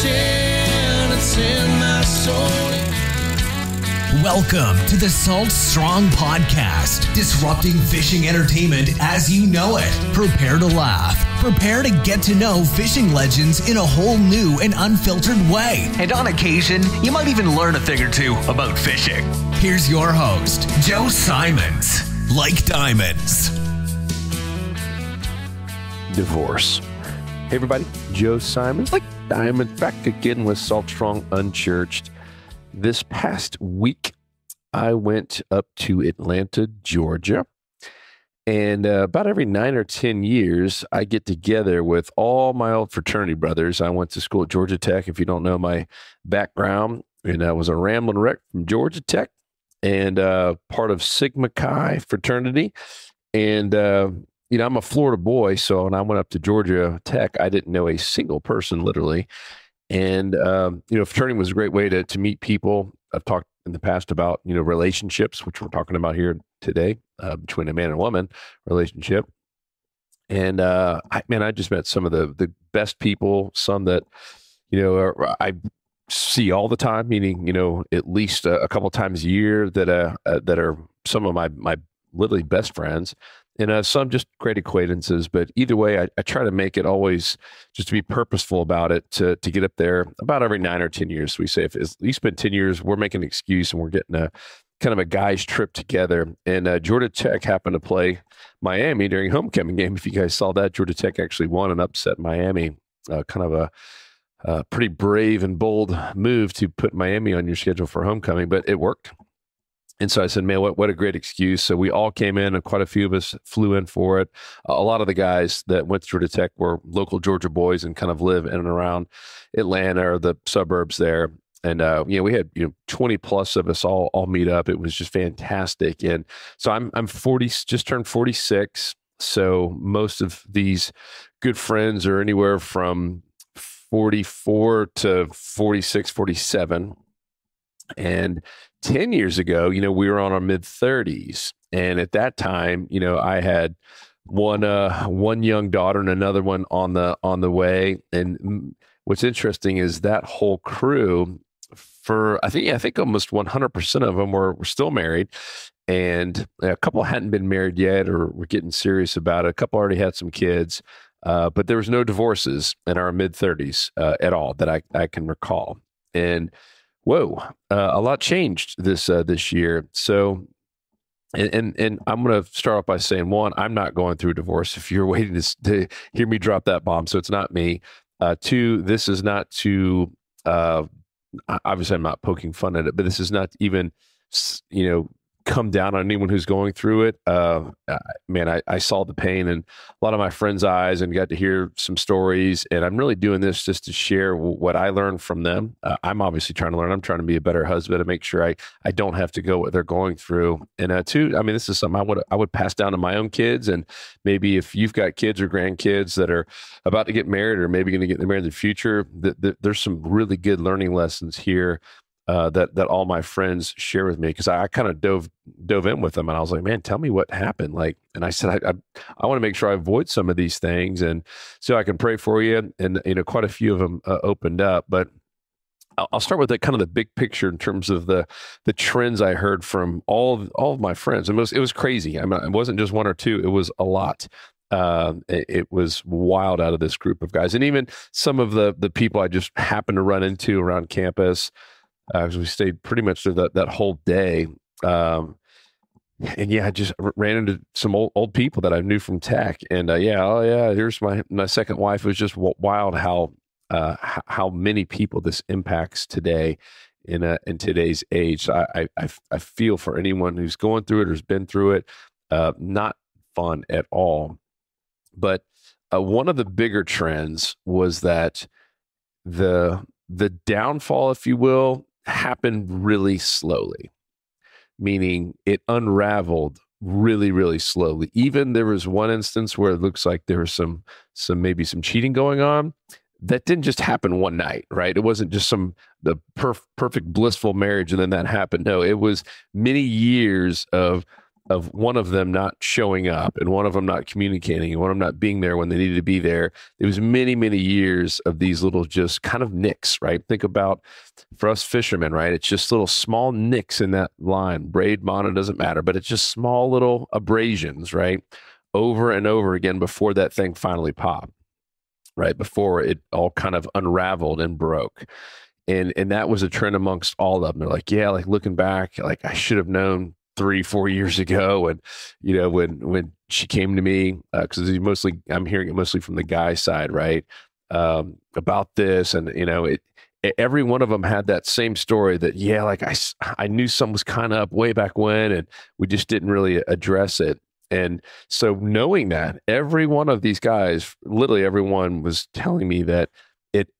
fishing, it's in my soul. Welcome to the Salt Strong Podcast, disrupting fishing entertainment as you know it. Prepare to laugh. Prepare to get to know fishing legends in a whole new and unfiltered way. And on occasion, you might even learn a thing or two about fishing. Here's your host, Joe Simons. Like diamonds. Divorce. Hey everybody, Joe Simons, like diamonds, back again with Salt Strong Unchurched. This past week, I went up to Atlanta, Georgia, and about every 9 or 10 years, I get together with all my old fraternity brothers. I went to school at Georgia Tech, if you don't know my background, and I was a Ramblin' Wreck from Georgia Tech and part of Sigma Chi fraternity. And, I'm a Florida boy, so when I went up to Georgia Tech, I didn't know a single person, literally. And, fraternity was a great way to meet people. I've talked in the past about, relationships, which we're talking about here today, between a man and a woman relationship. And, I just met some of the best people, some that, I see all the time, meaning, at least a couple times a year that are some of my literally best friends. And some just great acquaintances, but either way, I try to make it always just to be purposeful about it, to get up there about every 9 or 10 years. So we say if it's at least been 10 years, we're making an excuse and we're getting a kind of a guy's trip together. And Georgia Tech happened to play Miami during homecoming game. If you guys saw that, Georgia Tech actually won and upset Miami. Kind of a pretty brave and bold move to put Miami on your schedule for homecoming, but it worked. And so I said, man, what a great excuse. So we all came in and quite a few of us flew in for it. A lot of the guys that went to Georgia Tech were local Georgia boys and kind of live in and around Atlanta or the suburbs there. And, we had, 20 plus of us all meet up. It was just fantastic. And so I'm 40, just turned 46. So most of these good friends are anywhere from 44 to 46, 47. And 10 years ago, we were on our mid 30s. And at that time, I had one young daughter and another one on the way. And what's interesting is that whole crew I think almost 100% of them were still married. And a couple hadn't been married yet or were getting serious about it. A couple already had some kids. But there was no divorces in our mid 30s at all that I can recall. And whoa, a lot changed this year. So, and I'm going to start off by saying, one, I'm not going through a divorce. If you're waiting to hear me drop that bomb, so it's not me. Two, this is not to, obviously I'm not poking fun at it, but this is not even, come down on anyone who's going through it. I saw the pain in a lot of my friends' eyes and got to hear some stories. And I'm really doing this just to share what I learned from them. I'm obviously trying to learn. I'm trying to be a better husband and make sure I don't have to go what they're going through. And two, this is something I would pass down to my own kids. And maybe if you've got kids or grandkids that are about to get married or maybe going to get married in the future, there's some really good learning lessons here that all my friends share with me, because I kind of dove in with them, and I was like, man, tell me what happened. And I said, I want to make sure I avoid some of these things, and so I can pray for you. And quite a few of them opened up, but I'll start with the big picture in terms of the trends I heard from all of my friends. And it was crazy. It wasn't just one or two; it was a lot. It was wild out of this group of guys, and even some of the people I just happened to run into around campus. Because we stayed pretty much through that whole day. I just ran into some old people that I knew from tech. And here's my second wife. It was just wild how many people this impacts today in today's age. So I feel for anyone who's going through it or has been through it. Not fun at all. But one of the bigger trends was that the downfall, if you will, happened really slowly, meaning it unraveled really, really slowly. Even there was one instance where it looks like there was some maybe some cheating going on. That didn't just happen one night, right? It wasn't just the perfect blissful marriage and then that happened. No, it was many years of of one of them not showing up and one of them not communicating and one of them not being there when they needed to be there. It was many, many years of these little just kind of nicks, right? Think about for us fishermen, right? It's just little small nicks in that line. Braid, mono, doesn't matter, but it's just small little abrasions, right? Over and over again before that thing finally popped, right? Before it all kind of unraveled and broke. And that was a trend amongst all of them. They're like, yeah, like looking back, like I should have known 3-4 years ago. And, when she came to me, cause I'm hearing it mostly from the guy side, right? About this. And, every one of them had that same story that, yeah, like I knew something was kind of up way back when, and we just didn't really address it. And so knowing that, every one of these guys, literally everyone was telling me that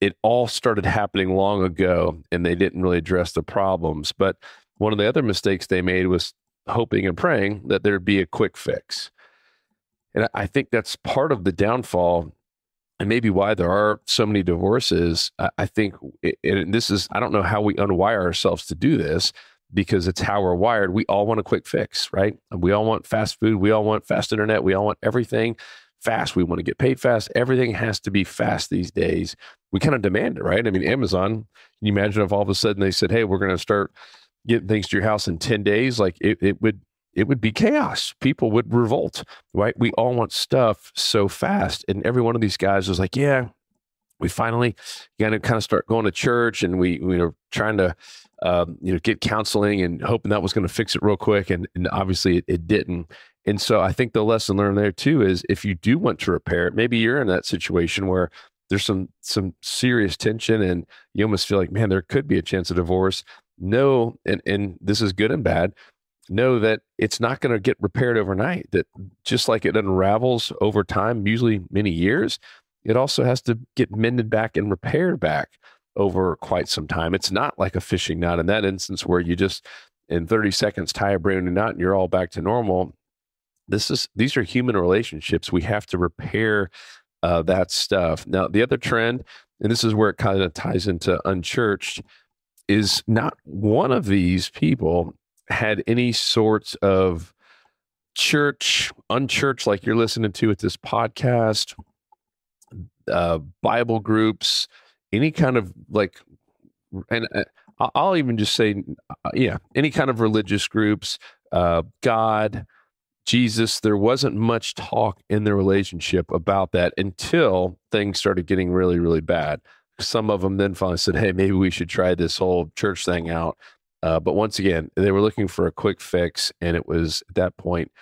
it all started happening long ago and they didn't really address the problems. But one of the other mistakes they made was hoping and praying that there'd be a quick fix. And I think that's part of the downfall and maybe why there are so many divorces. I think, and this is, I don't know how we unwire ourselves to do this because it's how we're wired. We all want a quick fix, right? We all want fast food. We all want fast internet. We all want everything fast. We want to get paid fast. Everything has to be fast these days. We kind of demand it, right? I mean, Amazon, can you imagine if all of a sudden they said, hey, we're going to start getting things to your house in 10 days? Like it would be chaos. People would revolt, right? We all want stuff so fast. And every one of these guys was like, yeah, we finally got to kind of start going to church, and we were trying to, get counseling and hoping that was going to fix it real quick. And obviously it didn't. And so I think the lesson learned there too is if you do want to repair it, maybe you're in that situation where there's some serious tension and you almost feel like, man, there could be a chance of divorce. No, and this is good and bad. Know that it's not going to get repaired overnight, that just like it unravels over time, usually many years, it also has to get mended back and repaired back over quite some time. It's not like a fishing knot in that instance where you just in 30 seconds tie a brand new knot and you're all back to normal. These are human relationships. We have to repair that stuff. Now, the other trend, and this is where it kind of ties into unchurched, is not one of these people had any sorts of church, unchurched, like you're listening to at this podcast, Bible groups, any kind of like, and I'll even just say, any kind of religious groups, God, Jesus. There wasn't much talk in the relationship about that until things started getting really, really bad. Some of them then finally said, hey, maybe we should try this whole church thing out. But once again, they were looking for a quick fix, and it was at that point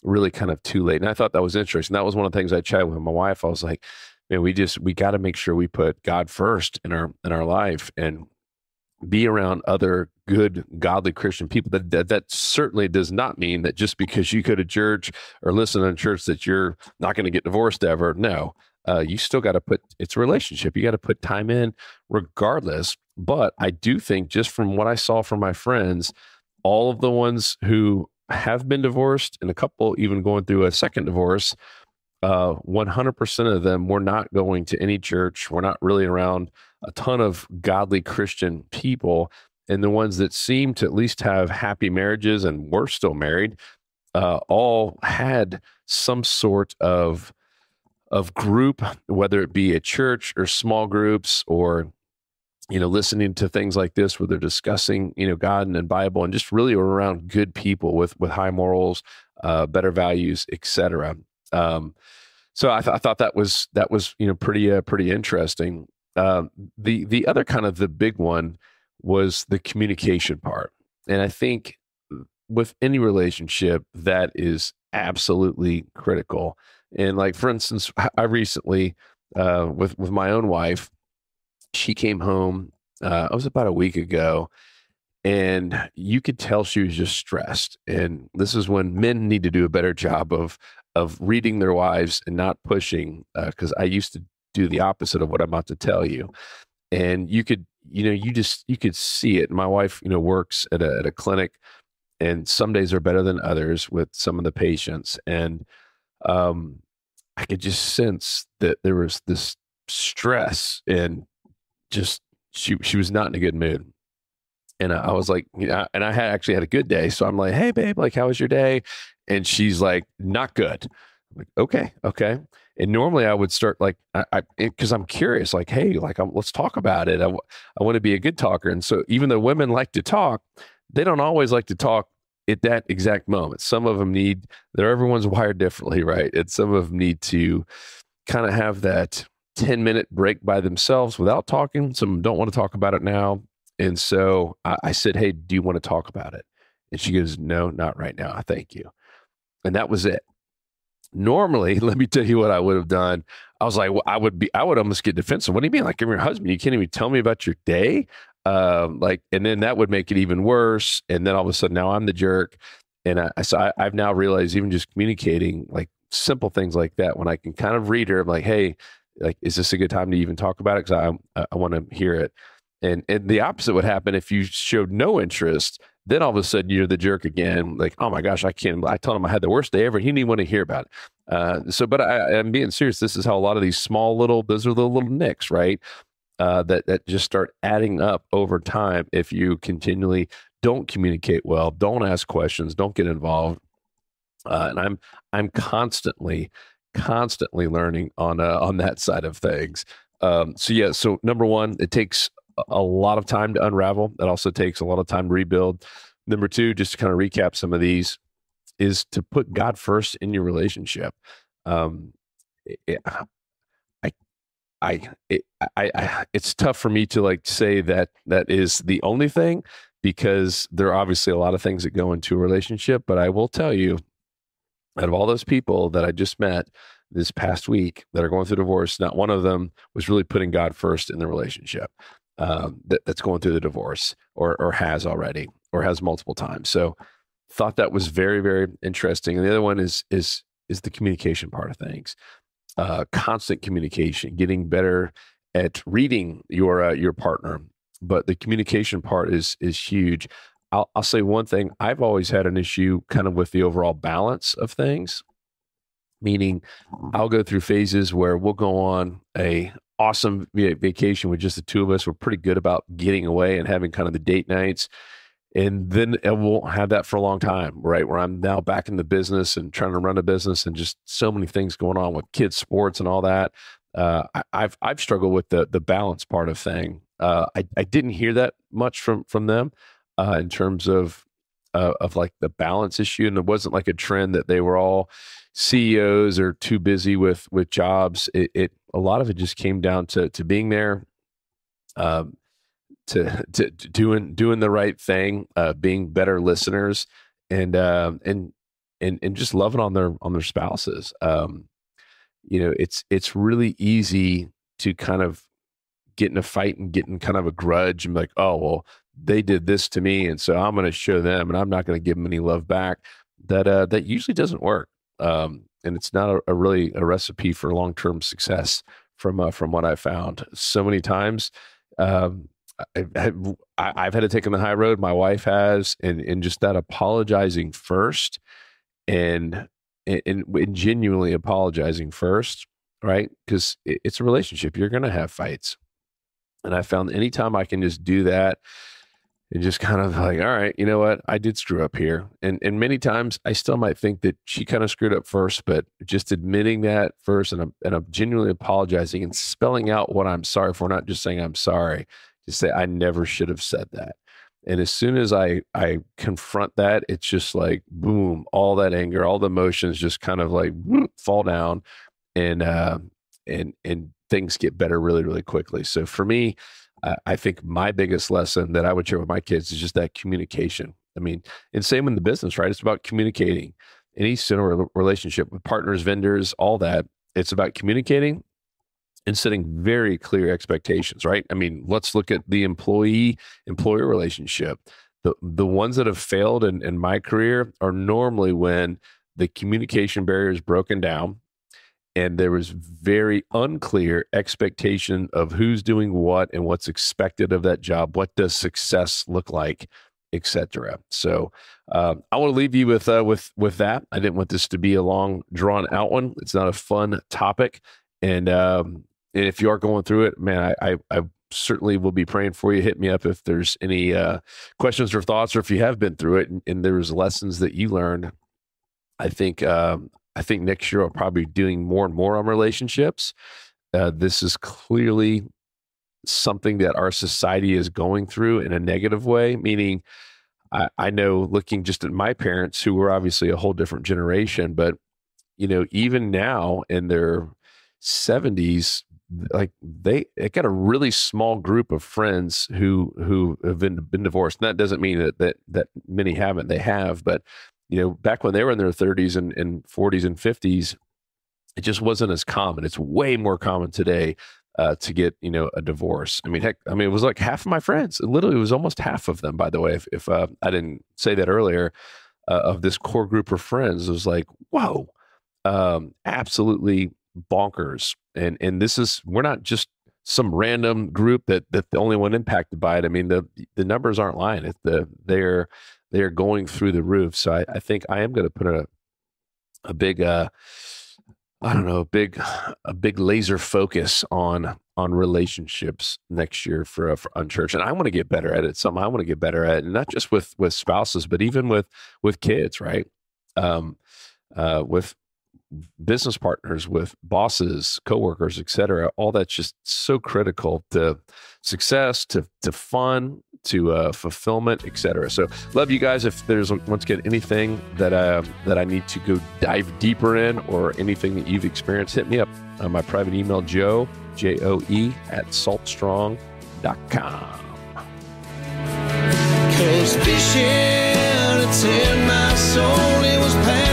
really kind of too late. And I thought that was interesting. That was one of the things I chatted with my wife. I was like, man, we got to make sure we put God first in our life and be around other good, godly Christian people. That certainly does not mean that just because you go to church or listen to church that you're not going to get divorced ever. No, you still got to it's a relationship. You got to put time in regardless. But I do think, just from what I saw from my friends, all of the ones who have been divorced and a couple even going through a second divorce, 100% of them were not going to any church. We're not really around a ton of godly Christian people. And the ones that seem to at least have happy marriages and were still married, all had some sort of group, whether it be a church or small groups or, listening to things like this where they're discussing, God and Bible, and just really around good people with high morals, better values, etc. So I thought that was pretty interesting. The other kind of the big one was the communication part, and I think with any relationship that is absolutely critical. And like, for instance, I recently with my own wife, she came home. It was about a week ago. And you could tell she was just stressed. And this is when men need to do a better job of reading their wives and not pushing, because I used to do the opposite of what I'm about to tell you. And you could, you could see it. My wife, works at a clinic, and some days are better than others with some of the patients. And I could just sense that there was this stress, and just she was not in a good mood. And I was like, and I had actually had a good day. So I'm like, hey, babe, like, how was your day? And she's like, not good. I'm like, okay. And normally I would start like, because I'm curious, like, hey, like, let's talk about it. I want to be a good talker. And so even though women like to talk, they don't always like to talk at that exact moment. Some of them everyone's wired differently, right? And some of them need to kind of have that 10-minute break by themselves without talking. Some don't want to talk about it now. And so I said, hey, do you want to talk about it? And she goes, no, not right now. Thank you. And that was it. Normally, let me tell you what I would have done. I was like, well, I would almost get defensive. What do you mean? Like, I'm your husband. You can't even tell me about your day. And then that would make it even worse. And then all of a sudden now I'm the jerk. And I've now realized even just communicating like simple things like that, when I can kind of read her, I'm like, hey, like, is this a good time to even talk about it? Cause I want to hear it. And the opposite would happen if you showed no interest. Then all of a sudden you're the jerk again. Like, oh my gosh, I told him I had the worst day ever. He didn't even want to hear about it. But I'm being serious. This is how a lot of these those are the little nicks, right? That just start adding up over time if you continually don't communicate well, don't ask questions, don't get involved. And I'm constantly learning on that side of things. So number one, it takes a lot of time to unravel. It also takes a lot of time to rebuild. Number two, just to kind of recap some of these, is to put God first in your relationship. It's tough for me to like say that is the only thing, because there are obviously a lot of things that go into a relationship. But I will tell you, out of all those people that I just met this past week that are going through divorce, not one of them was really putting God first in the relationship. That's going through the divorce or has already, or has multiple times. So thought that was very, very interesting. And the other one is the communication part of things. Constant communication, getting better at reading your partner. But the communication part is huge. I'll say one thing. I've always had an issue kind of with the overall balance of things, meaning I'll go through phases where we'll go on a awesome vacation with just the two of us. We're pretty good about getting away and having kind of the date nights. And then I won't have that for a long time, right? Where I'm now back in the business and trying to run a business and just so many things going on with kids' sports and all that. I've struggled with the balance part of thing. I didn't hear that much from them in terms of like the balance issue. And it wasn't like a trend that they were all CEOs or too busy with jobs. A lot of it just came down to being there, to doing the right thing, being better listeners, and just loving on their spouses. It's really easy to kind of get in a fight and get in kind of a grudge and be like, oh, well, they did this to me, and so I'm going to show them, and I'm not going to give them any love back. That usually doesn't work. And it's not a recipe for long-term success from what I found. So many times, I've had to take on the high road. My wife has, and just that apologizing first and genuinely apologizing first, right? Because it's a relationship. You're going to have fights. And I found anytime I can just do that and just kind of like, all right, you know what? I did screw up here. And many times I still might think that she kind of screwed up first, but just admitting that first and I'm genuinely apologizing and spelling out what I'm sorry for, not just saying I'm sorry, just say, I never should have said that. And as soon as I confront that, it's just like, boom, all that anger, all the emotions just kind of like fall down and things get better really, really quickly. So for me, I think my biggest lesson that I would share with my kids is just that communication. I mean, and same in the business, right? It's about communicating. Any similar relationship with partners, vendors, all that. It's about communicating and setting very clear expectations, right? I mean, let's look at the employee-employer relationship. The ones that have failed in my career are normally when the communication barrier is broken down and there was very unclear expectation of who's doing what and what's expected of that job. What does success look like, etc. So I want to leave you with that. I didn't want this to be a long, drawn-out one. It's not a fun topic, and if you are going through it, man, I certainly will be praying for you. Hit me up if there's any questions or thoughts, or if you have been through it and there was lessons that you learned. I think next year I'll probably be doing more and more on relationships. This is clearly something that our society is going through in a negative way, meaning I know, looking just at my parents, who were obviously a whole different generation, but even now in their 70s, like they got a really small group of friends who have been divorced. And that doesn't mean that many haven't. They have, but back when they were in their 30s and 40s and 50s, it just wasn't as common. It's way more common today to get a divorce. Heck, it was like half of my friends. Literally, it was almost half of them. By the way, if I didn't say that earlier, of this core group of friends, it was like, whoa, absolutely bonkers. And this is, we're not just some random group that the only one impacted by it. The numbers aren't lying. They're going through the roof. So I think I am going to put a big a big laser focus on relationships next year for Unchurched. And I want to get better at it. Something I want to get better at, and not just with spouses, but even with kids, right? With business partners, with bosses, coworkers, et cetera. All that's just so critical to success, to fun, to fulfillment, et cetera. So love you guys. If there's, once again, anything that I need to go dive deeper in, or anything that you've experienced, hit me up on my private email, Joe, Joe, @saltstrong.com. 'Cause fishing, it's in my soul, it was pain.